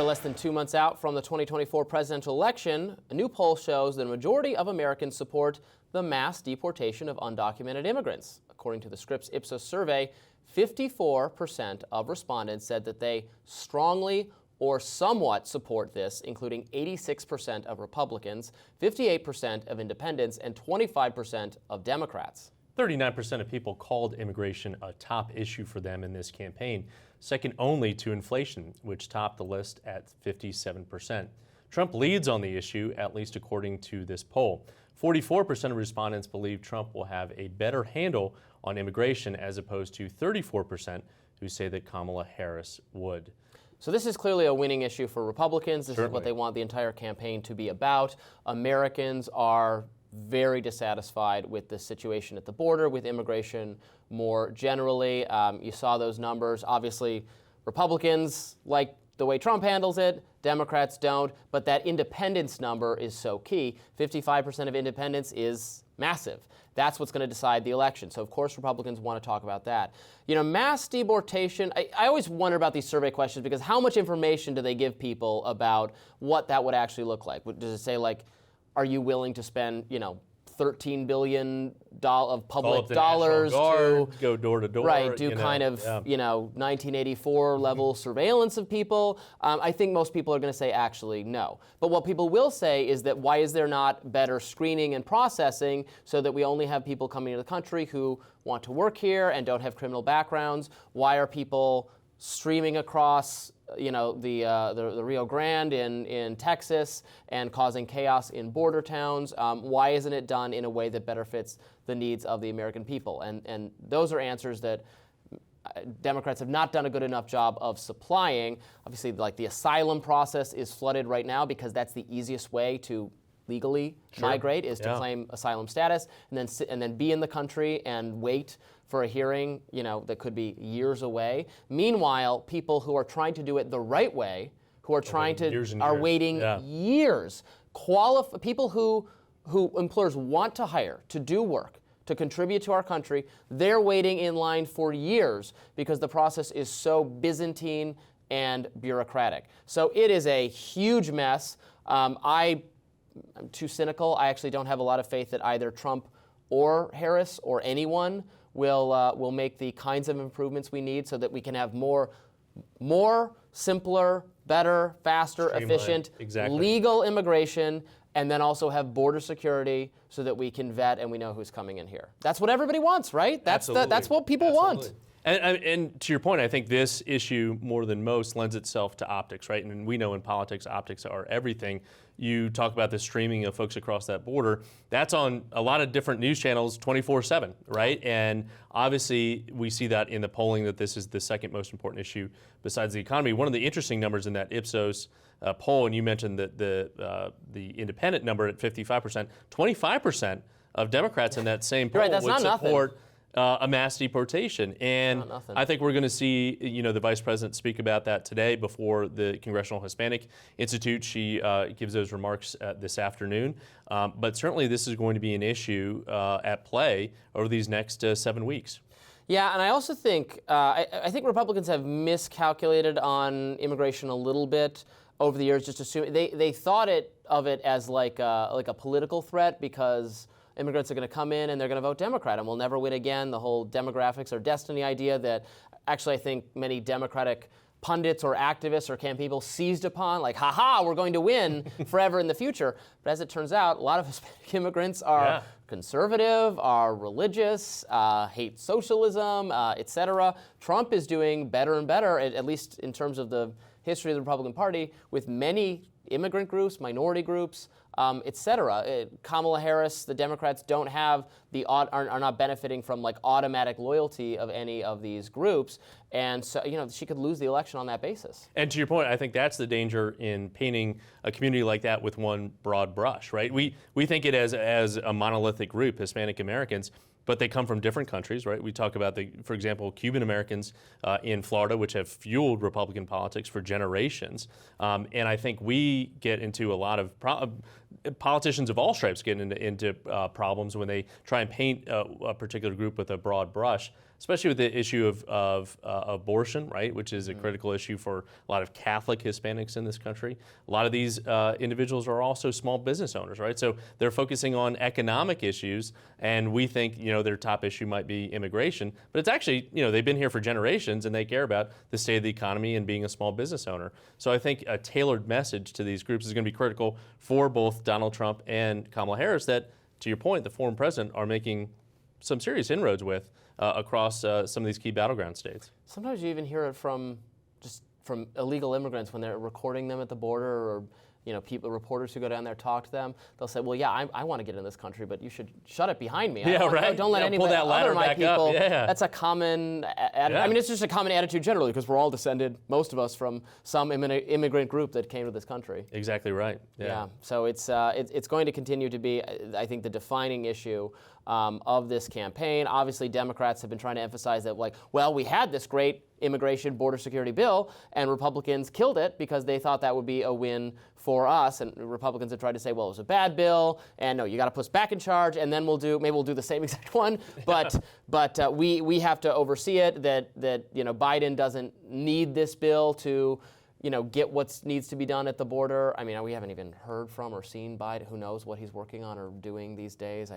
less than 2 months out from the 2024 presidential election, a new poll shows that a majority of Americans support the mass deportation of undocumented immigrants. According to the Scripps Ipsos survey, 54% of respondents said that they strongly or somewhat support this, including 86% of Republicans, 58% of independents, and 25% of Democrats. 39% of people called immigration a top issue for them in this campaign, second only to inflation, which topped the list at 57%. Trump leads on the issue, at least according to this poll. 44% of respondents believe Trump will have a better handle on immigration, as opposed to 34% who say that Kamala Harris would. So this is clearly a winning issue for Republicans. This Certainly. is what they want the entire campaign to be about. Americans are very dissatisfied with the situation at the border, with immigration more generally. You saw those numbers. Obviously, Republicans like the way Trump handles it. Democrats don't. But that independence number is so key. 55% of independents is massive. That's what's going to decide the election. So, of course, Republicans want to talk about that. You know, mass deportation, I always wonder about these survey questions because how much information do they give people about what that would actually look like? Does it say, like, are you willing to spend, you know, $13 billion of public dollars to go door to door, right? Do kind of, you know, 1984 level surveillance of people. I think most people are going to say actually no. But what people will say is that why is there not better screening and processing so that we only have people coming into the country who want to work here and don't have criminal backgrounds? Why are people streaming across, you know, the Rio Grande in Texas and causing chaos in border towns? Why isn't it done in a way that better fits the needs of the American people? And those are answers that Democrats have not done a good enough job of supplying. Obviously, like the asylum process is flooded right now because that's the easiest way to legally migrate, is to claim asylum status and then be in the country and wait for a hearing, you know, that could be years away. Meanwhile, people who are trying to do it the right way, who are trying to are waiting years. People who employers want to hire to do work, to contribute to our country, they're waiting in line for years because the process is so Byzantine and bureaucratic. So it is a huge mess. I'm too cynical. I actually don't have a lot of faith that either Trump or Harris or anyone will make the kinds of improvements we need so that we can have more simpler, better, faster, efficient, legal immigration, and then also have border security so that we can vet and we know who's coming in here. That's what everybody wants, right? That's what people want. And to your point, I think this issue, more than most, lends itself to optics, right? And we know in politics, optics are everything. You talk about the streaming of folks across that border. That's on a lot of different news channels 24/7, right? And obviously, we see that in the polling that this is the second most important issue besides the economy. One of the interesting numbers in that Ipsos poll, and you mentioned that the independent number at 55%, 25% of Democrats in that same poll would support a mass deportation. And I think we're going to see, you know, the vice president speak about that today before the Congressional Hispanic Institute. She gives those remarks this afternoon. But certainly this is going to be an issue at play over these next 7 weeks. Yeah, and I also think, I think Republicans have miscalculated on immigration a little bit over the years, just assuming they thought of it as like a political threat because immigrants are going to come in and they're going to vote Democrat and we'll never win again. The whole demographics or destiny idea that actually I think many Democratic pundits or activists or campaign people seized upon, like, ha-ha, we're going to win forever in the future. But as it turns out, a lot of Hispanic immigrants are conservative, are religious, hate socialism, etc. Trump is doing better and better, at least in terms of the history of the Republican Party, with many immigrant groups, minority groups, etc. Kamala Harris, the Democrats don't have are not benefiting from like automatic loyalty of any of these groups, and so she could lose the election on that basis. And to your point, I think that's the danger in painting a community like that with one broad brush, right? We think it as a monolithic group, Hispanic Americans. But they come from different countries, right? We talk about, for example, Cuban Americans in Florida, which have fueled Republican politics for generations. And I think we get into a lot of politicians of all stripes get into problems when they try and paint a particular group with a broad brush, especially with the issue of abortion, right, which is a critical issue for a lot of Catholic Hispanics in this country. A lot of these individuals are also small business owners, right? So they're focusing on economic issues, and we think, their top issue might be immigration, but it's actually, they've been here for generations and they care about the state of the economy and being a small business owner. So I think a tailored message to these groups is going to be critical for both Donald Trump and Kamala Harris that, to your point, the former president are making some serious inroads with across some of these key battleground states. Sometimes you even hear it from illegal immigrants when they're recording them at the border, or reporters who go down there talk to them. They'll say, "Well, yeah, I want to get in this country, but you should shut it behind me. Don't let anyone other my people." That's a common. I mean, it's just a common attitude generally because we're all descended, most of us, from some immigrant group that came to this country. Exactly right. Yeah. So it's going to continue to be, I think, the defining issue of this campaign. Obviously, Democrats have been trying to emphasize that, we had this great immigration border security bill, and Republicans killed it because they thought that would be a win for us. And Republicans have tried to say, well, it was a bad bill, and no, you got to put us back in charge, and then maybe we'll do the same exact one. But we have to oversee it. That Biden doesn't need this bill to get what needs to be done at the border. I mean, we haven't even heard from or seen Biden. Who knows what he's working on or doing these days?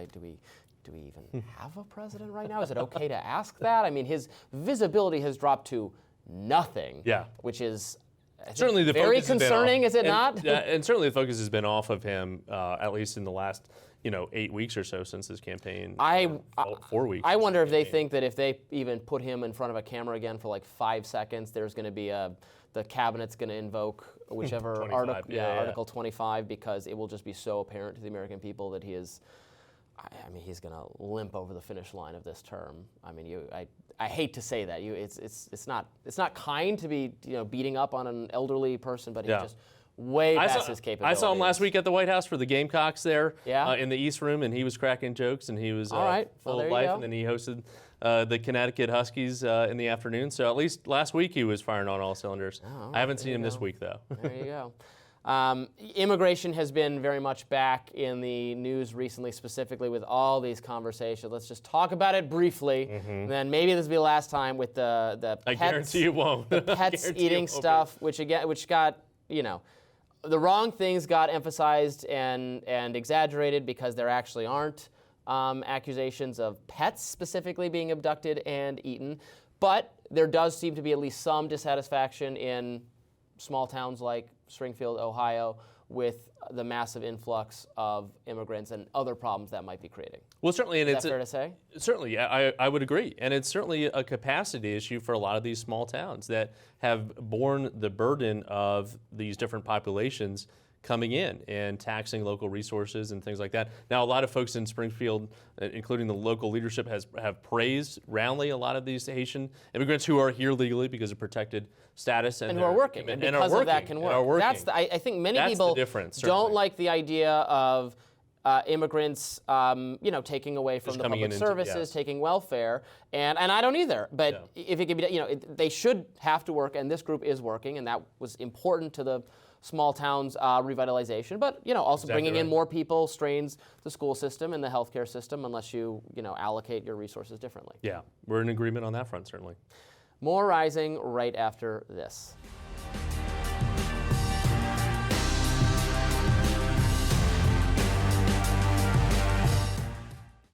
Do we even have a president right now? Is it okay to ask that? I mean, his visibility has dropped to nothing. Yeah. Which is certainly the very concerning, is it not? Yeah, and certainly the focus has been off of him, at least in the last 8 weeks or so since his campaign. 4 weeks. I wonder if they think that if they even put him in front of a camera again for 5 seconds, there's going to be the cabinet's going to invoke whichever Article 25, because it will just be so apparent to the American people that he is. I mean, he's going to limp over the finish line of this term. I mean, I hate to say that. It's not kind to be beating up on an elderly person, but he's just way past his capabilities. I saw him last week at the White House for the Gamecocks there in the East Room, and he was cracking jokes and he was full of life. And then he hosted the Connecticut Huskies in the afternoon. So at least last week he was firing on all cylinders. I haven't seen him this week though. There you go. Immigration has been very much back in the news recently, specifically with all these conversations. Let's just talk about it briefly, and then maybe this will be the last time with the pets. I guarantee you won't. The pets eating stuff, which got the wrong things got emphasized and exaggerated because there actually aren't accusations of pets specifically being abducted and eaten, but there does seem to be at least some dissatisfaction in small towns like Springfield, Ohio, with the massive influx of immigrants and other problems that might be creating. Well, certainly, and is that fair to say? Certainly, I would agree, and it's certainly a capacity issue for a lot of these small towns that have borne the burden of these different populations coming in and taxing local resources and things like that. Now, a lot of folks in Springfield, including the local leadership, have praised roundly a lot of these Haitian immigrants who are here legally because of protected status and who are working, and because of that can work. I think many people don't like the idea of immigrants, taking away from the public services, taking welfare, and I don't either. But if it can be, they should have to work, and this group is working, and that was important to the small towns revitalization, but also bringing in more people strains the school system and the healthcare system unless you allocate your resources differently. Yeah, we're in agreement on that front, certainly. More Rising right after this.